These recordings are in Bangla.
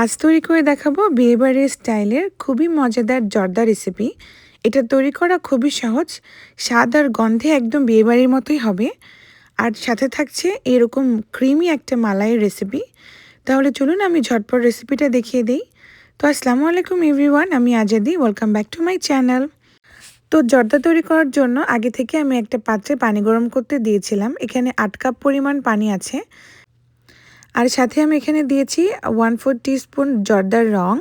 আজ তৈরি করে দেখাবো বিয়েবাড়ির স্টাইলের খুবই মজাদার জর্দা রেসিপি। এটা তৈরি করা খুবই সহজ, স্বাদ আর গন্ধে একদম বিয়েবাড়ির মতোই হবে। আর সাথে থাকছে এরকম ক্রিমি একটা মালাইয়ের রেসিপি। তাহলে চলুন আমি ঝটপট রেসিপিটা দেখিয়ে দিই। তো আসসালামু আলাইকুম এভরিওয়ান, আমি Azadi, welcome back to my channel. তো জর্দা তৈরি করার জন্য আগে থেকে আমি একটা পাত্রে পানি গরম করতে দিয়েছিলাম। এখানে ৮ কাপ পরিমাণ পানি আছে। আর সাথে আমি এখানে দিয়েছি 1/4 টিস্পুন জর্দার রং,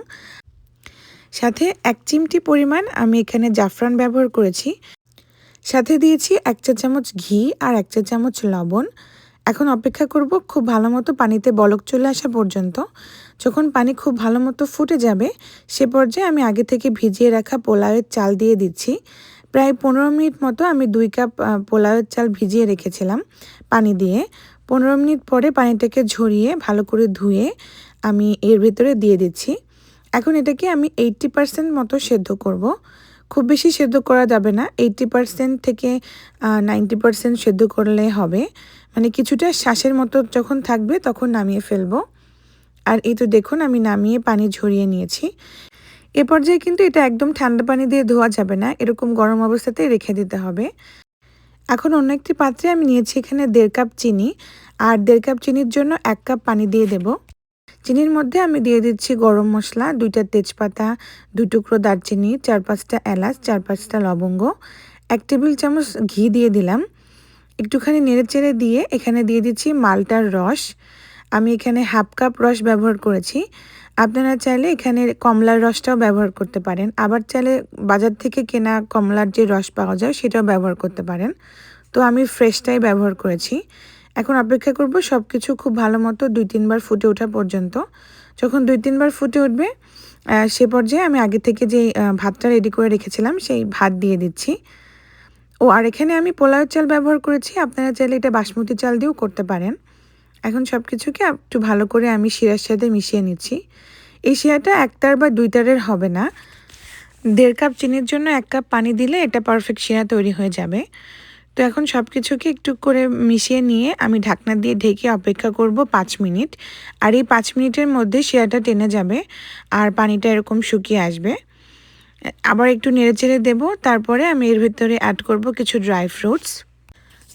সাথে 1 চিমটি পরিমাণ আমি এখানে জাফরান ব্যবহার করেছি। সাথে দিয়েছি 1 চা চামচ ঘি আর 1 চা চামচ লবণ। এখন অপেক্ষা করব খুব ভালো মতো পানিতে বলক চলে আসা পর্যন্ত। যখন পানি খুব ভালো মতো ফুটে যাবে সে পর্যায়ে আমি আগে থেকে ভিজিয়ে রাখা পোলাওয়ের চাল দিয়ে দিচ্ছি। প্রায় 15 মিনিট মতো আমি 2 কাপ পোলাওয়ের চাল ভিজিয়ে রেখেছিলাম পানি দিয়ে। 15 মিনিট পরে পানিটাকে ঝরিয়ে ভালো করে ধুয়ে আমি এর ভেতরে দিয়ে দিচ্ছি। এখন এটাকে আমি 80% মতো সেদ্ধ করব। খুব বেশি সেদ্ধ করা যাবে না, 80% থেকে 90% সেদ্ধ করলে হবে। মানে কিছুটা শ্বাসের মতো যখন থাকবে তখন নামিয়ে ফেলবো। আর এই তো দেখুন আমি নামিয়ে পানি ঝরিয়ে নিয়েছি। এ পর্যায়ে কিন্তু এটা একদম ঠান্ডা পানি দিয়ে ধোয়া যাবে না, এরকম গরম অবস্থাতেই রেখে দিতে হবে। এখন অন্য একটি পাত্রে আমি নিয়েছি এখানে 1.5 কাপ চিনি, আর 1.5 কাপ চিনির জন্য 1 কাপ পানি দিয়ে দেব। চিনির মধ্যে আমি দিয়ে দিচ্ছি গরম মশলা, 2টা তেজপাতা, 2 টুকরো দারচিনি, 4-5টা এলাচ, 4-5টা লবঙ্গ, 1 টেবিল চামচ ঘি দিয়ে দিলাম। একটুখানি নেড়েচেড়ে দিয়ে এখানে দিয়ে দিচ্ছি মালটার রস। আমি এখানে 1/2 কাপ রস ব্যবহার করেছি। আপনারা চাইলে এখানে কমলার রসটাও ব্যবহার করতে পারেন, আবার চাইলে বাজার থেকে কেনা কমলার যে রস পাওয়া যায় সেটাও ব্যবহার করতে পারেন। তো আমি ফ্রেশটাই ব্যবহার করেছি। এখন অপেক্ষা করব সব কিছু খুব ভালো মতো 2-3 বার ফুটে ওঠা পর্যন্ত। যখন 2-3 বার ফুটে উঠবে সে পর্যায়ে আমি আগে থেকে যে ভাতটা রেডি করে রেখেছিলাম সেই ভাত দিয়ে দিচ্ছি। আর এখানে আমি পোলাওয়ের চাল ব্যবহার করেছি, আপনারা চাইলে এটা বাসমতি চাল দিয়েও করতে পারেন। এখন সব কিছুকে একটু ভালো করে আমি শিরার সাথে মিশিয়ে নিচ্ছি। এই শিরাটা 1 তার বা 2 তারের হবে না। 1.5 কাপ চিনির জন্য 1 কাপ পানি দিলে এটা পারফেক্ট শিরা তৈরি হয়ে যাবে। তো এখন সব কিছুকে একটু করে মিশিয়ে নিয়ে আমি ঢাকনা দিয়ে ঢেকে অপেক্ষা করব 5 মিনিট। আর এই 5 মিনিটের মধ্যে শিরাটা টেনে যাবে আর পানিটা এরকম শুকিয়ে আসবে। আবার একটু নেড়েচেড়ে দেব, তারপরে আমি এর ভিতরে অ্যাড করব কিছু ড্রাই ফ্রুটস।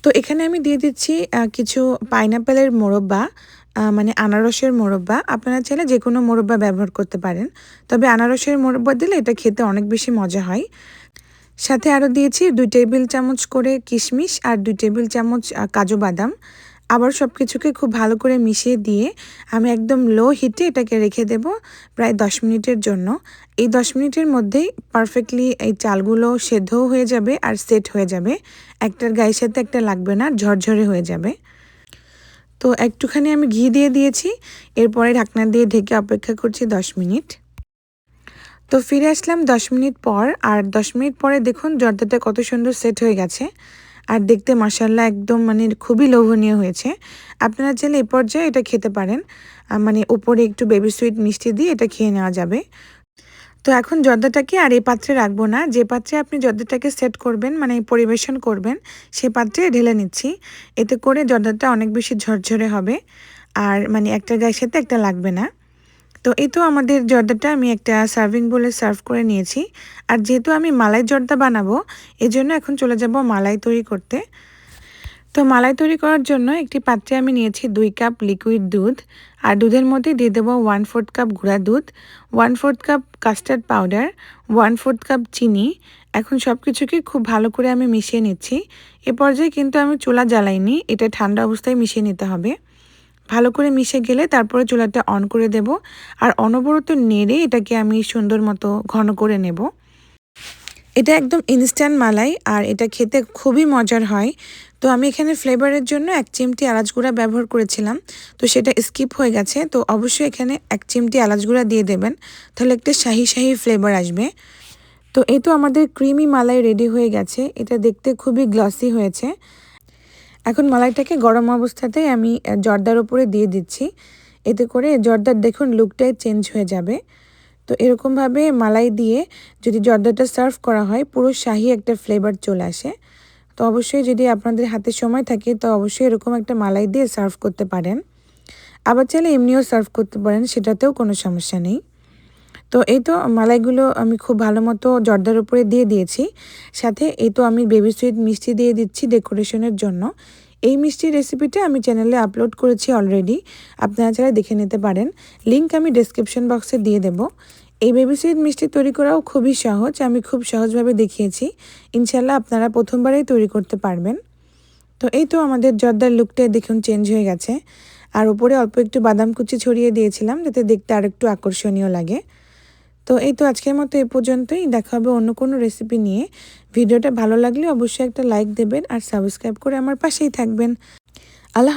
তো এখানে আমি দিয়ে দিচ্ছি কিছু পাইনাপেলের মোরব্বা, মানে আনারসের মোরব্বা। আপনারা চাইলে যে কোনো মোরব্বা ব্যবহার করতে পারেন, তবে আনারসের মোরব্বা দিলে এটা খেতে অনেক বেশি মজা হয়। সাথে আরও দিয়েছি 2 টেবিল চামচ করে কিশমিশ আর 2 টেবিল চামচ কাজু বাদাম। আবার সব কিছুকে খুব ভালো করে মিশিয়ে দিয়ে আমি একদম লো হিটে এটাকে রেখে দেব প্রায় 10 মিনিটের জন্য। এই 10 মিনিটের মধ্যেই পারফেক্টলি এই চালগুলো সেদ্ধও হয়ে যাবে আর সেট হয়ে যাবে। একটার গায়ের সাথে একটা লাগবে না, ঝরঝরে হয়ে যাবে। তো একটুখানি আমি ঘি দিয়ে দিয়েছি, এরপরে ঢাকনা দিয়ে ঢেকে অপেক্ষা করছি 10 মিনিট। তো ফিরে আসলাম 10 মিনিট পর, আর 10 মিনিট পরে দেখুন জর্দাটা কত সুন্দর সেট হয়ে গেছে। আর দেখতে মাশাআল্লাহ একদম মানে খুবই লোভনীয় হয়েছে। আপনারা চাইলে এই পর্যায়ে এটা খেতে পারেন, মানে উপরে একটু বেবি সুইট মিষ্টি দিয়ে এটা খেয়ে নেওয়া যাবে। তো এখন জর্দাটাকে আর এই পাত্রে রাখবো না, যে পাত্রে আপনি জর্দাটাকে সেট করবেন মানে পরিবেশন করবেন সে পাত্রে ঢেলে নিচ্ছি। এতে করে জর্দাটা অনেক বেশি ঝরঝরে হবে আর মানে একটা গায়ের সাথে একটা লাগবে না। তো এই তো আমাদের জর্দাটা আমি একটা সার্ভিং বোলে সার্ভ করে নিয়েছি। আর যেহেতু আমি মালাই জর্দা বানাবো এজন্য এখন চলে যাব মালাই তৈরি করতে। তো মালাই তৈরি করার জন্য একটি পাত্রে আমি নিয়েছি 2 কাপ লিকুইড দুধ, আর দুধের মধ্যে দিয়ে দেবো 1/4 কাপ গুঁড়া দুধ, 1/4 কাপ কাস্টার্ড পাউডার, 1/4 কাপ চিনি। এখন সব কিছুকে খুব ভালো করে আমি মিশিয়ে নিচ্ছি। এ পর্যায়ে কিন্তু আমি চুলা জ্বালাইনি, এটা ঠান্ডা অবস্থায় মিশিয়ে নিতে হবে। ভালো করে মিশে গেলে তারপরে চুলাটা অন করে দেব, আর অনবরত নেড়ে এটাকে আমি সুন্দর মতো ঘন করে নেব। এটা একদম ইনস্ট্যান্ট মালাই আর এটা খেতে খুবই মজার হয়। তো আমি এখানে ফ্লেভারের জন্য 1 চিমটি এলাচ গুঁড়া ব্যবহার করেছিলাম, তো সেটা স্কিপ হয়ে গেছে। তো অবশ্যই এখানে 1 চিমটি এলাচ গুঁড়া দিয়ে দেবেন, তাহলে একটা শাহি শাহি ফ্লেভার আসবে। তো এই তো আমাদের ক্রিমি মালাই রেডি হয়ে গেছে, এটা দেখতে খুবই গ্লসি হয়েছে। এখন মালাইটাকে গরম অবস্থাতেই আমি জর্দার উপরে দিয়ে দিচ্ছি, এতে করে জর্দার দেখুন লুকটাই চেঞ্জ হয়ে যাবে। তো এরকমভাবে মালাই দিয়ে যদি জর্দাটা সার্ভ করা হয় পুরো শাহি একটা ফ্লেভার চলে আসে। তো অবশ্যই যদি আপনাদের হাতে সময় থাকে তো অবশ্যই এরকম একটা মালাই দিয়ে সার্ভ করতে পারেন। আবার চাইলে এমনিও সার্ভ করতে পারেন, সেটাতেও কোনো সমস্যা নেই। তো এই তো মালাইগুলো আমি খুব ভালো মতো জর্দার উপরে দিয়ে দিয়েছি। সাথে এই তো আমি বেবি সুইট মিষ্টি দিয়ে দিচ্ছি ডেকোরেশনের জন্য। এই মিষ্টির রেসিপিটা আমি চ্যানেলে আপলোড করেছি অলরেডি, আপনারা চাইলে দেখে নিতে পারেন। লিংক আমি ডেসক্রিপশন বক্সে দিয়ে দেব। এই বেবি সুইট মিষ্টি তৈরি করাও খুবই সহজ, আমি খুব সহজভাবে দেখিয়েছি। ইনশাল্লাহ আপনারা প্রথমবারেই তৈরি করতে পারবেন। তো এই তো আমাদের জর্দার লুকটা দেখুন চেঞ্জ হয়ে গেছে। আর উপরে অল্প একটু বাদাম কুচি ছড়িয়ে দিয়েছিলাম যাতে দেখতে আর একটু আকর্ষণীয় লাগে। তো এই তো আজকের মতো এ পর্যন্তই, দেখা হবে অন্য কোনো রেসিপি নিয়ে। ভিডিওটা ভালো লাগলে অবশ্যই একটা লাইক দেবেন আর সাবস্ক্রাইব করে আমার পাশেই থাকবেন। আল্লাহ